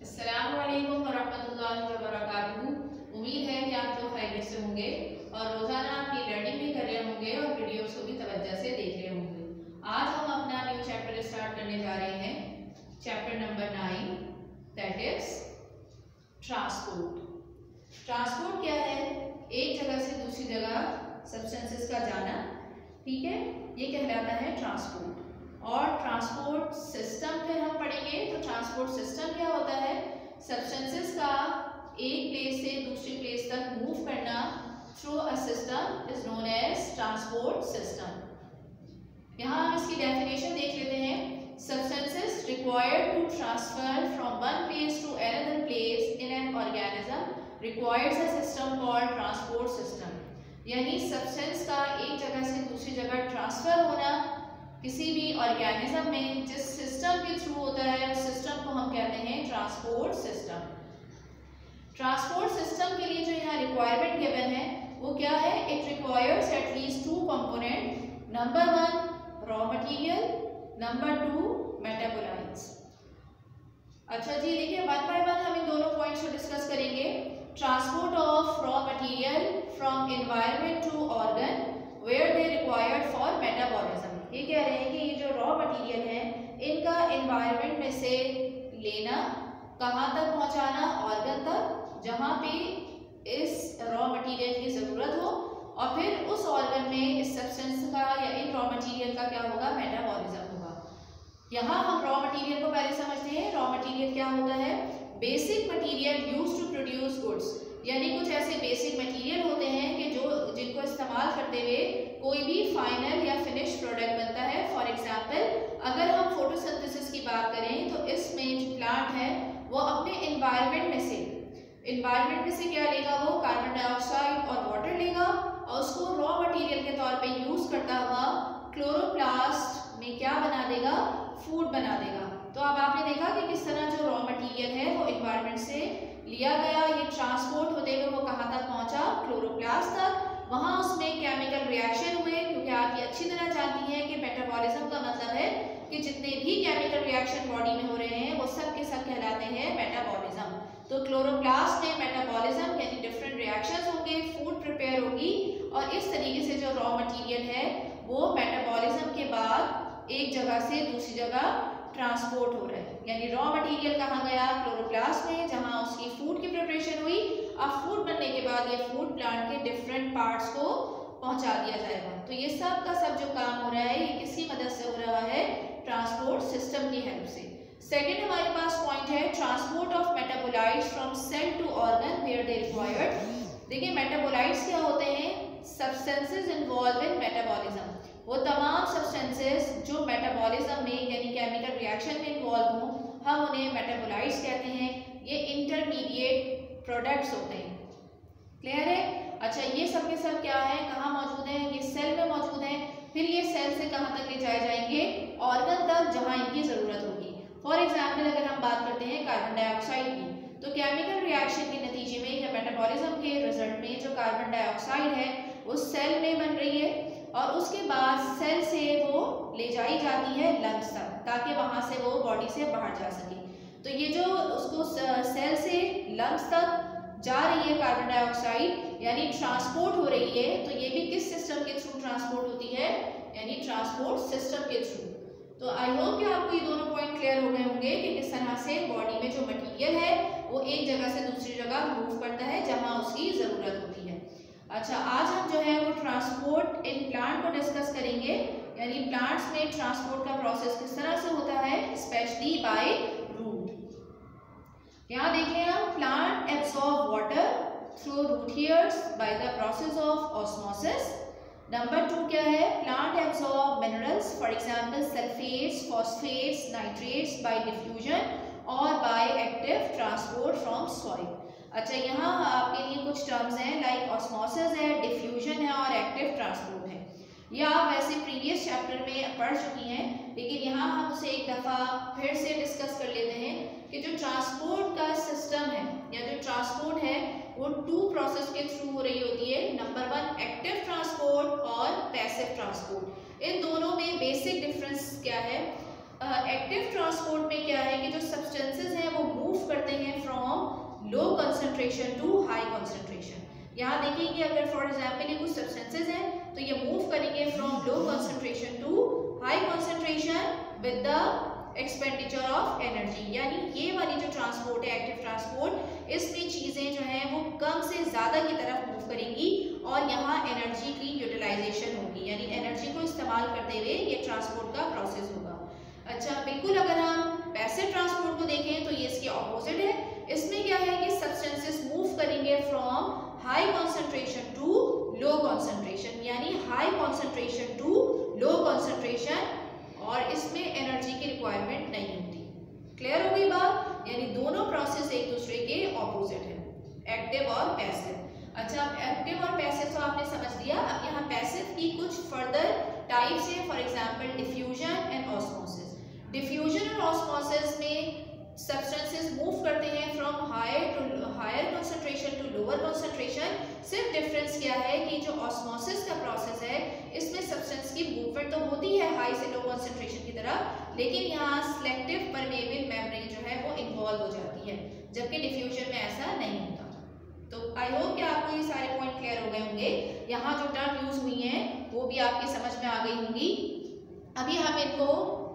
अस्सलामुअलैकुम वरहमतुल्लाहि वबरकातुहू। उम्मीद है कि आप लोग खैरियत से होंगे और रोज़ाना आपकी लर्निंग भी कर रहे होंगे और वीडियोस को भी तवज्जो से देख रहे होंगे। आज हम अपना न्यू चैप्टर स्टार्ट करने जा रहे हैं, chapter number 9, that is transport. Transport क्या है? एक जगह से दूसरी जगह सब्सटेंसेस का जाना, ठीक है, ये कहलाता है ट्रांसपोर्ट। और ट्रांसपोर्ट सिस्टम फिर हम पढ़ेंगे। तो ट्रांसपोर्ट सिस्टम क्या होता है? सब्सटेंसेस का एक प्लेस से दूसरी प्लेस तक मूव करना through a system is known as transport system. यहाँ हम इसकी डेफिनेशन देख लेते हैं। Substances required to transfer from one place to another place in an organism requires a system called transport system. यानी सब्सटेंस का एक जगह से दूसरी जगह ट्रांसफर होना किसी भी ऑर्गेनिज्म में जिस सिस्टम के थ्रू होता है उस सिस्टम को हम कहते हैं ट्रांसपोर्ट सिस्टम। ट्रांसपोर्ट सिस्टम के लिए जो यहाँ रिक्वायरमेंट गिवन है वो क्या है? It requires at least to component. Number 1 raw material, number 2 metabolites. अच्छा जी, देखिए वन बाय वन हम इन दोनों पॉइंट्स को डिस्कस करेंगे। Transport of raw material from environment to organ where they required for metabolism. ये कह रहे हैं कि ये जो रॉ मटेरियल है इनका एनवायरनमेंट में से लेना, कहाँ तक पहुँचाना? ऑर्गन तक, जहाँ पे इस रॉ मटेरियल की ज़रूरत हो, और फिर उस ऑर्गन में इस सब्सटेंस का या इन रॉ मटेरियल का क्या होगा? मेटाबॉलिज्म होगा। यहाँ हम रॉ मटेरियल को पहले समझते हैं। रॉ मटेरियल क्या होता है? Basic material used to produce goods. यानी कुछ ऐसे बेसिक मटेरियल होते हैं कि जिनको इस्तेमाल करते हुए कोई भी फाइनल या फिनिश प्रोडक्ट बनता है। फॉर एग्जांपल, अगर हम फोटोसिंथेसिस की बात करें तो इसमें जो प्लांट है वो अपने एनवायरनमेंट में से क्या लेगा? वो कार्बन डाइऑक्साइड और वाटर लेगा और उसको रॉ मटेरियल के तौर पे यूज करता हुआ क्लोरोप्लास्ट में क्या बना देगा? फूड बना देगा। तो अब आपने देखा कि किस तरह जो रॉ मटेरियल है वो एनवायरनमेंट से लिया गया, ये ट्रांसपोर्ट होते हुए वो कहाँ तक पहुँचा? क्लोरोप्लास्ट तक। वहाँ उसमें केमिकल रिएक्शन हुए, क्योंकि आप ये अच्छी तरह जानती हैं कि मेटाबॉलिज्म का मतलब है कि जितने भी केमिकल रिएक्शन बॉडी में हो रहे हैं वो सब के सब कहलाते हैं मेटाबॉलिज्म। तो क्लोरोप्लास्ट में मेटाबॉलिज्म यानी डिफरेंट रिएक्शंस होंगे, फूड प्रिपेयर होगी, और इस तरीके से जो रॉ मटेरियल है वो मेटाबॉलिज्म के बाद एक जगह से दूसरी जगह ट्रांसपोर्ट हो रहा है। यानी रॉ मटेरियल कहाँ गया? क्लोरोप्लास्ट में, जहाँ उसकी फूड की प्रिपरेशन हुई। अब फूड बनने के बाद ये फूड प्लांट के डिफरेंट पार्ट्स को पहुंचा दिया जाएगा। तो ये सब का सब जो काम हो रहा है ये किसकी मदद से हो रहा है? ट्रांसपोर्ट सिस्टम की हेल्प से। सेकेंड हमारे पास पॉइंट है transport of metabolites from cell to organ where they required. देखिए मेटाबोलाइट्स क्या होते हैं? Substances involve in metabolism. वो तमाम सब्सटेंसेस जो मेटाबॉलिज्म में यानी केमिकल रिएक्शन में इन्वॉल्व हों, हम उन्हें मेटाबोलाइट्स कहते हैं। ये इंटरमीडिएट प्रोडक्ट्स होते हैं। क्लियर है? अच्छा, ये सब के सब क्या है? कहाँ मौजूद हैं? ये सेल में मौजूद हैं। फिर ये सेल से कहाँ तक ले जाए जाएंगे? ऑर्गन तक, जहाँ इनकी ज़रूरत होगी। फॉर एग्जाम्पल, अगर हम बात करते हैं कार्बन डाइऑक्साइड की, तो केमिकल रिएक्शन के नतीजे में या मेटाबॉलिज्म के रिजल्ट में जो कार्बन डाइऑक्साइड है वो सेल में बन रही है, और उसके बाद सेल से वो ले जाई जाती है लंग्स तक, ताकि वहाँ से वो बॉडी से बाहर जा सके। तो ये जो उसको सेल से लंग्स तक जा रही है कार्बन डाइऑक्साइड, यानी ट्रांसपोर्ट हो रही है, तो ये भी किस सिस्टम के थ्रू ट्रांसपोर्ट होती है? यानी ट्रांसपोर्ट सिस्टम के थ्रू। तो आई होप कि आपको ये दोनों पॉइंट क्लियर हो गए होंगे कि किस तरह से बॉडी में जो मटीरियल है वो एक जगह से दूसरी जगह मूव करता है जहाँ उसकी ज़रूरत होती है। अच्छा, आज हम जो है वो ट्रांसपोर्ट इन प्लांट को डिस्कस करेंगे, यानी प्लांट्स में ट्रांसपोर्ट का प्रोसेस किस तरह से होता है, स्पेशली बाय रूट। यहाँ देख लें हम, plant absorb water through root hairs by the process of osmosis. Number 2 क्या है? Plant absorb minerals, for example sulphates, phosphates, nitrates by diffusion और by active transport from soil. अच्छा, यहाँ आपके लिए कुछ टर्म्स हैं लाइक ऑस्मोसिस है, डिफ्यूजन है और एक्टिव ट्रांसपोर्ट है। ये आप वैसे प्रीवियस चैप्टर में पढ़ चुकी हैं, लेकिन यहाँ हम उसे एक दफ़ा फिर से डिस्कस कर लेते हैं कि जो ट्रांसपोर्ट का सिस्टम है या जो ट्रांसपोर्ट है वो 2 प्रोसेस के थ्रू हो रही होती है। नंबर 1 एक्टिव ट्रांसपोर्ट और पैसिव ट्रांसपोर्ट। इन दोनों में बेसिक डिफरेंस क्या है? एक्टिव ट्रांसपोर्ट में क्या है कि जो सब्सटेंसेस हैं वो मूव करते कॉन्सेंट्रेशन टू हाई कॉन्सेंट्रेशन। यहाँ देखिए कि अगर फॉर एग्जाम्पल ये कुछ सब्सटेंसेज हैं तो ये मूव करेंगे from low concentration to high concentration with the expenditure of energy. यानी ये वाली जो ट्रांसपोर्ट है, एक्टिव ट्रांसपोर्ट, इसमें चीज़ें जो हैं वो कम से ज़्यादा की तरफ मूव करेंगी और यहाँ एनर्जी की यूटिलाइजेशन होगी, यानी एनर्जी को इस्तेमाल करते हुए ये ट्रांसपोर्ट का प्रोसेस होगा। अच्छा, बिल्कुल अगर हम पैसिव ट्रांसपोर्ट को देखें तो ये इसके ऑपोजिट है। इसमें क्या है कि सब्सटेंसेस मूव करेंगे from high concentration to low concentration, यानी high concentration to low concentration, और इसमें एनर्जी की रिक्वायरमेंट नहीं होती। क्लियर हो गई बात? यानी दोनों प्रोसेस एक दूसरे के ऑपोजिट है, एक्टिव और पैसिव। अच्छा, अब एक्टिव और पैसिव तो आपने समझ लिया। अब यहाँ पैसिव की कुछ फर्दर टाइप्स है, for example diffusion and osmosis. Diffusion और ऑस्मोसिस में सब्सटेंसेस मूव करते हैं from higher concentration to lower concentration. सिर्फ डिफरेंस क्या है कि जो ऑस्मोसिस का प्रोसेस है इसमें सब्सटेंस की मूवमेंट तो होती है हाई से लो कंसंट्रेशन की तरफ, लेकिन यहाँ सिलेक्टिव परमेबल मेम्ब्रेन जो है वो इन्वॉल्व हो जाती है, जबकि डिफ्यूजन में ऐसा नहीं होता। तो आई होप कि आपको ये सारे पॉइंट क्लियर हो गए होंगे। यहाँ जो टर्म यूज हुई हैं वो भी आपकी समझ में आ गई होंगी। अभी हम इनको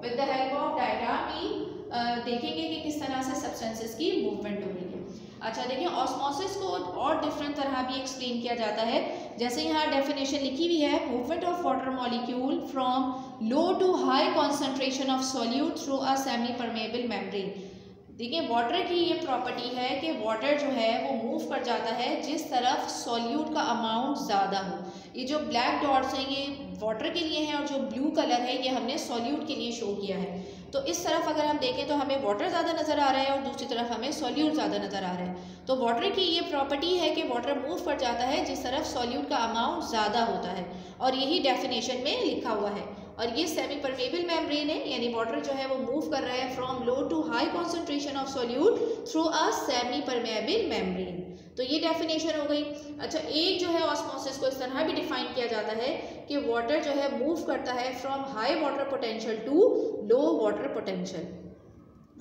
with the help of diagram भी देखेंगे कि किस तरह से सब्सटेंसेस की मूवमेंट हो रही है। अच्छा देखिए, ऑस्मोसिस को और डिफरेंट तरह भी एक्सप्लेन किया जाता है। जैसे यहाँ डेफिनेशन लिखी हुई है, movement of water molecule from low to high concentration of solute through a semi permeable membrane. देखिए, वाटर की ये प्रॉपर्टी है कि वाटर जो है वो मूव कर जाता है जिस तरफ सॉल्यूट का अमाउंट ज़्यादा हो। ये जो ब्लैक डॉट्स हैं ये वाटर के लिए हैं और जो ब्लू कलर है ये हमने सॉल्यूट के लिए शो किया है। तो इस तरफ अगर हम देखें तो हमें वाटर ज़्यादा नज़र आ रहा है और दूसरी तरफ हमें सॉल्यूट ज़्यादा नज़र आ रहा है। तो वाटर की ये प्रॉपर्टी है कि वाटर मूव कर जाता है जिस तरफ सॉल्यूट का अमाउंट ज़्यादा होता है, और यही डेफिनेशन में लिखा हुआ है। और ये सेमी परमेबल मेम्ब्रेन है, यानी वाटर जो है वो मूव कर रहा है from low to high concentration of solute through a semi permeable membrane. तो ये डेफिनेशन हो गई। अच्छा, एक जो है ऑस्मोसिस को इस तरह भी डिफाइन किया जाता है कि वाटर जो है मूव करता है from high water potential to low water potential.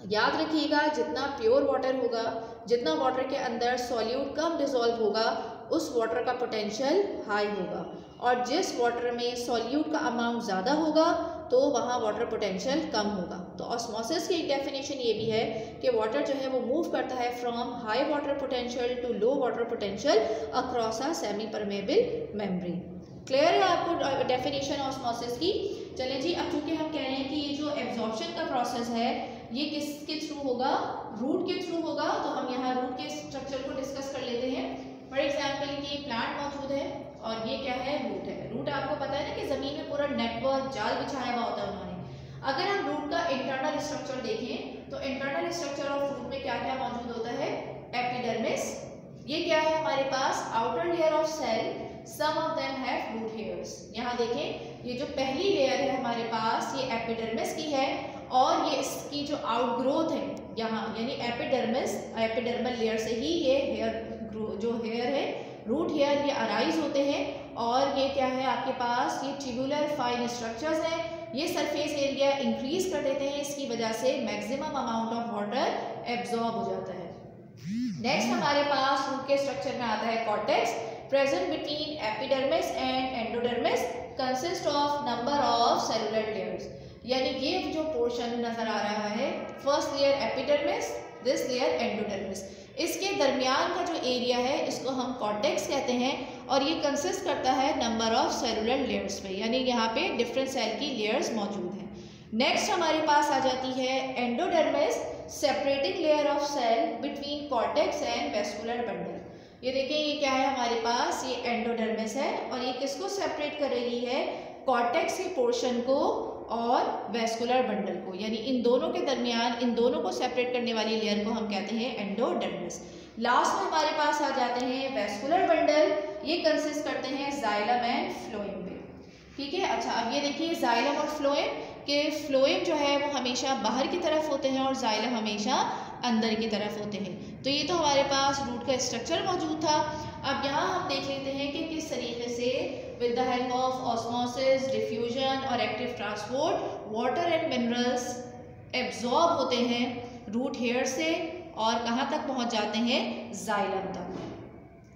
याद रखिएगा, जितना प्योर वाटर होगा, जितना वाटर के अंदर सॉल्यूट कम डिसॉल्व होगा, उस वाटर का पोटेंशियल हाई होगा, और जिस वाटर में सॉल्यूट का अमाउंट ज़्यादा होगा तो वहाँ वाटर पोटेंशियल कम होगा। तो ऑस्मोसिस की एक डेफिनेशन ये भी है कि वाटर जो है वो मूव करता है from high water potential to low water potential across a semi permeable membrane. Clear है आपको डेफिनेशन ऑस्मोसिस की? चलिए जी, अब चूँकि हम कह रहे हैं कि ये जो एब्जॉर्प्शन का प्रोसेस है ये किसके थ्रू होगा? रूट के थ्रू होगा। तो हम यहाँ रूट के स्ट्रक्चर को डिस्कस कर लेते हैं। फॉर एग्जाम्पल कि प्लांट मौजूद है और ये क्या है? रूट है। रूट आपको पता है ना कि ज़मीन में पूरा नेटवर्क जाल बिछाया हुआ होता है उन्होंने। अगर हम रूट का इंटरनल स्ट्रक्चर देखें तो इंटरनल स्ट्रक्चर ऑफ रूट में क्या क्या मौजूद होता है? एपिडर्मिस, ये क्या है हमारे पास? Outer layer of cell, some of them have root hairs. यहाँ देखें, ये जो पहली लेयर है हमारे पास ये एपिडर्मिस की है, और ये इसकी जो आउटग्रोथ है यहाँ, यानी एपिडर्मिस, एपिडर्मल लेयर से ही ये हेयर जो हेयर है, रूट हेयर, ये अराइज होते हैं। और ये क्या है आपके पास? ये ट्यूबुलर फाइन स्ट्रक्चर्स हैं। ये सरफेस एरिया इंक्रीज कर देते हैं, इसकी वजह से maximum amount of water absorb हो जाता है। नेक्स्ट हमारे पास रूट के स्ट्रक्चर में आता है cortex, present between epidermis and endodermis, consist of number of cellular layers. यानी ये जो पोर्शन नजर आ रहा है, first layer epidermis, this layer endodermis, इसके दरमियान का जो एरिया है इसको हम कॉर्टेक्स कहते हैं, और ये कंसिस्ट करता है नंबर ऑफ सेलुलर लेयर्स पे, यानी यहाँ पे डिफरेंट सेल की लेयर्स मौजूद हैं। नेक्स्ट हमारे पास आ जाती है endodermis, separating layer of cell between cortex and vascular bundle. ये देखिए, ये क्या है हमारे पास? ये एंडोडर्मिस है, और ये किसको सेपरेट कर रही है? कॉर्टेक्स के पोर्शन को और वेस्कुलर बंडल को, यानी इन दोनों के दरमियान, इन दोनों को सेपरेट करने वाली लेयर को हम कहते हैं एंडोडर्मिस। लास्ट में हमारे पास आ जाते हैं वेस्कुलर बंडल, ये कंसिस्ट करते हैं जाइलम एंड फ्लोएम पे। ठीक है। अच्छा, अब ये देखिए जाइलम और फ्लोएम के, फ्लोएम जो है वो हमेशा बाहर की तरफ होते हैं और जाइलम हमेशा अंदर की तरफ होते हैं। तो ये तो हमारे पास रूट का स्ट्रक्चर मौजूद था। अब यहाँ हम देख लेते हैं कि किस तरीके से with the help of osmosis, diffusion और active transport water and minerals absorb होते हैं रूट हेयर से और कहाँ तक पहुँच जाते हैं, जाइलम तक।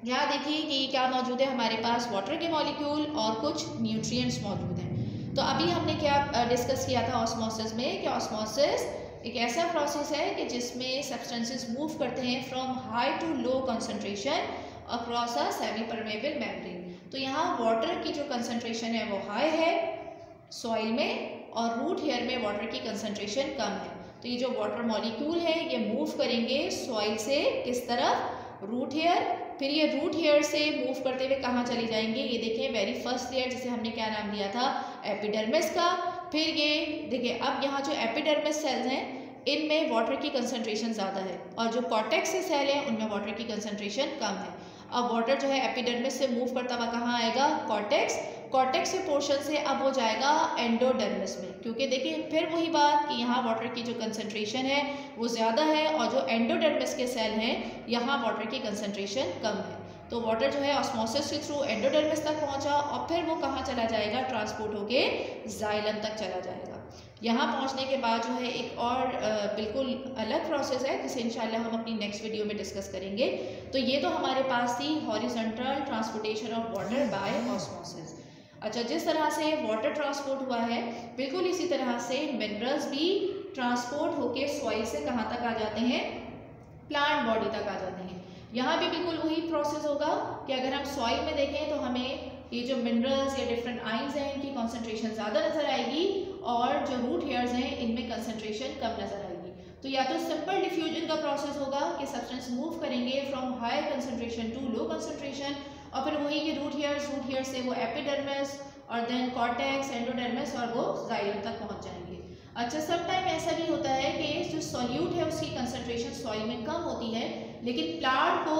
यहाँ देखिए कि ये क्या मौजूद है हमारे पास, वाटर के मॉलिक्यूल और कुछ न्यूट्रिएंट्स मौजूद हैं। तो अभी हमने क्या डिस्कस किया था ऑस्मोसिस में, कि ऑस्मोसिस एक ऐसा प्रोसेस है कि जिसमें सब्सटेंसेस मूव करते हैं from high to low concentration across a semi permeable membrane. तो यहाँ वाटर की जो कंसंट्रेशन है वो हाई है सॉइल में, और रूट हेयर में वाटर की कंसंट्रेशन कम है। तो ये जो वाटर मॉलिक्यूल है ये मूव करेंगे सॉइल से किस तरफ, रूट हेयर, फिर ये रूट हेयर से मूव करते हुए कहाँ चले जाएंगे, ये देखिए वेरी फर्स्ट लेयर जिसे हमने क्या नाम दिया था, एपिडर्मिस का। फिर ये देखिए अब यहाँ जो एपिडर्मिस सेल्स हैं इनमें वाटर की कंसंट्रेशन ज़्यादा है, और जो कॉर्टेक्स के सेल हैं उनमें वाटर की कंसंट्रेशन कम है। अब वाटर जो है एपिडर्मिस से मूव करता हुआ कहाँ आएगा, कॉर्टेक्स, कॉर्टेक्स के पोर्शन से अब वो जाएगा एंडोडर्मिस में, क्योंकि देखिए फिर वही बात कि यहाँ वाटर की जो कंसंट्रेशन है वो ज़्यादा है, और जो एंडोडर्मिस के सेल हैं यहाँ वाटर की कंसंट्रेशन कम है। तो वाटर जो है ऑस्मोसिस के थ्रू एंडोडर्मिस तक पहुँचा, और फिर वो कहाँ चला जाएगा, ट्रांसपोर्ट होके जाइलम तक चला जाएगा। यहाँ पहुँचने के बाद जो है एक और बिल्कुल अलग प्रोसेस है जिसे इंशाल्लाह हम अपनी नेक्स्ट वीडियो में डिस्कस करेंगे। तो ये तो हमारे पास थी horizontal transportation of water bye osmosis. अच्छा, जिस तरह से वाटर ट्रांसपोर्ट हुआ है बिल्कुल इसी तरह से मिनरल्स भी ट्रांसपोर्ट होके सॉइल से कहाँ तक आ जाते हैं, प्लांट बॉडी तक आ जाते हैं। यहाँ भी बिल्कुल वही प्रोसेस होगा कि अगर हम सॉइल में देखें तो हमें ये जो मिनरल्स या डिफरेंट आइंस हैं इनकी कंसंट्रेशन ज़्यादा नज़र आएगी, और जो रूट हेयर्स हैं इनमें कंसंट्रेशन कम नज़र आएगी। तो या तो सिंपल डिफ्यूजन का प्रोसेस होगा कि सब्सटेंस मूव करेंगे from high concentration to low concentration, और फिर वही कि रूट हेयर से वो एपिडर्मिस और देन कॉर्टेक्स, एंडोडर्मिस, और वो जाइलम तक पहुंच जाएंगे। अच्छा, सब टाइम ऐसा भी होता है कि जो सॉल्यूट है उसकी कंसंट्रेशन सॉइल में कम होती है, लेकिन प्लांट को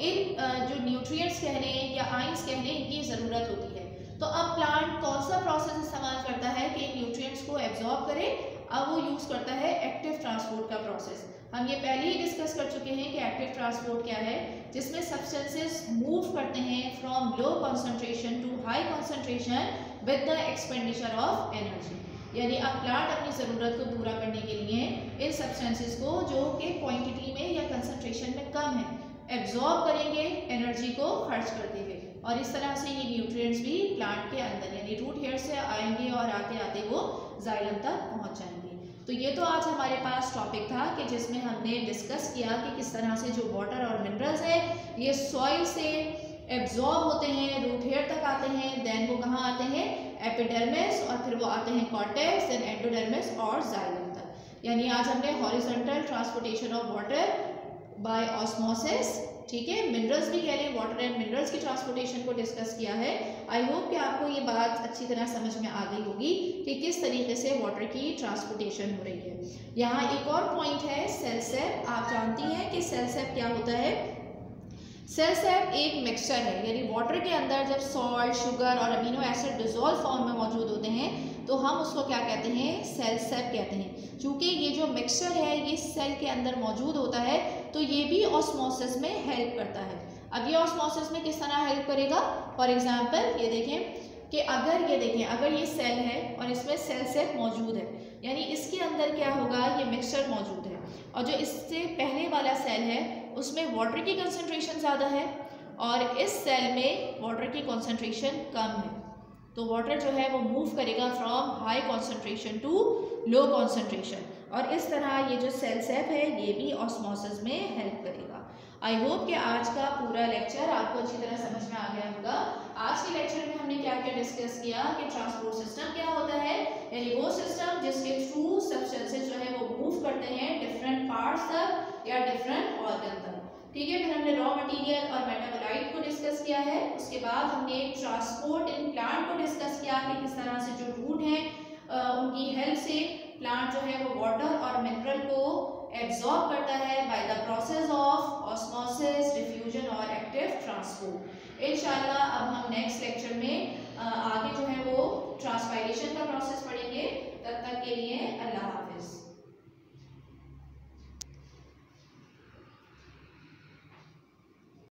इन जो न्यूट्रिएंट्स कह लें या आइंस कह लें इनकी ज़रूरत होती है। तो अब प्लांट कौन सा प्रोसेस इस्तेमाल करता है कि इन न्यूट्रिएंट्स को एब्जॉर्ब करे, अब वो यूज़ करता है एक्टिव ट्रांसपोर्ट का प्रोसेस। हम ये पहले ही डिस्कस कर चुके हैं कि एक्टिव ट्रांसपोर्ट क्या है, जिसमें सब्सटेंसेस मूव करते हैं from low concentration to high concentration with the expenditure of energy. यानी अब प्लांट अपनी ज़रूरत को पूरा करने के लिए इन सब्सटेंसेस को जो कि क्वांटिटी में या कंसंट्रेशन में कम है एब्जॉर्ब करेंगे एनर्जी को खर्च करते हुए, और इस तरह से ये न्यूट्रिएंट्स भी प्लांट के अंदर यानी रूट हेयर से आएंगे और आते आते वो जाइलम तक पहुंच जाएंगे। तो ये तो आज हमारे पास टॉपिक था कि जिसमें हमने डिस्कस किया कि किस तरह से जो वाटर और मिनरल्स है ये सॉइल से एब्जॉर्ब होते हैं, रूट हेयर तक आते हैं, देन वो कहाँ आते हैं, एपिडर्मिस, और फिर वो आते हैं कॉर्टेक्स, देन एंडोडर्मिस और जाइलम तक। यानी आज हमने horizontal transportation of water bye osmosis, ठीक है, मिनरल्स भी कह लें, वाटर एंड मिनरल्स की ट्रांसपोर्टेशन को डिस्कस किया है। आई होप कि आपको ये बात अच्छी तरह समझ में आ गई होगी कि किस तरीके से वाटर की ट्रांसपोर्टेशन हो रही है। यहाँ एक और पॉइंट है, सेल सैप। आप जानती हैं कि सेल सैप क्या होता है। सेल सैप एक मिक्सचर है, यानी वाटर के अंदर जब सॉल्ट, शुगर और अमीनो एसिड डिसॉल्व फॉर्म में मौजूद होते हैं तो हम उसको क्या कहते हैं, सेल सैप कहते हैं। चूँकि ये जो मिक्सचर है ये सेल के अंदर मौजूद होता है तो ये भी ऑस्मोसिस में हेल्प करता है। अब ये ऑस्मोसिस में किस तरह हेल्प करेगा, फॉर एग्जांपल ये देखें कि अगर ये सेल है और इसमें सेल सैप मौजूद है, यानी इसके अंदर क्या होगा, ये मिक्सचर मौजूद है, और जो इससे पहले वाला सेल है उसमें वाटर की कंसंट्रेशन ज़्यादा है और इस सेल में वाटर की कंसंट्रेशन कम है। तो वाटर जो है वो मूव करेगा from high concentration to low concentration, और इस तरह ये जो सेल सैप है ये भी ऑस्मोसिस में हेल्प करेगा। आई होप कि आज का पूरा लेक्चर आपको अच्छी तरह समझ में आ गया होगा। आज के लेक्चर में हमने क्या क्या डिस्कस किया कि ट्रांसपोर्ट सिस्टम क्या होता है, यानी वो सिस्टम जिसके थ्रू सब्सटेंसेस जो है वो मूव करते हैं डिफरेंट पार्ट्स तक या डिफरेंट ऑर्गन तक, ठीक है। फिर हमने रॉ मटेरियल और मेटाबोलाइट को डिस्कस किया है। उसके बाद हमने ट्रांसपोर्ट इन प्लांट को डिस्कस किया कि किस तरह से जो रूट हैं उनकी हेल्प से प्लांट जो है वो वाटर और मिनरल को एब्जॉर्ब करता है bye the process of osmosis, diffusion और एक्टिव ट्रांसपोर्ट। इंशाल्लाह अब हम नेक्स्ट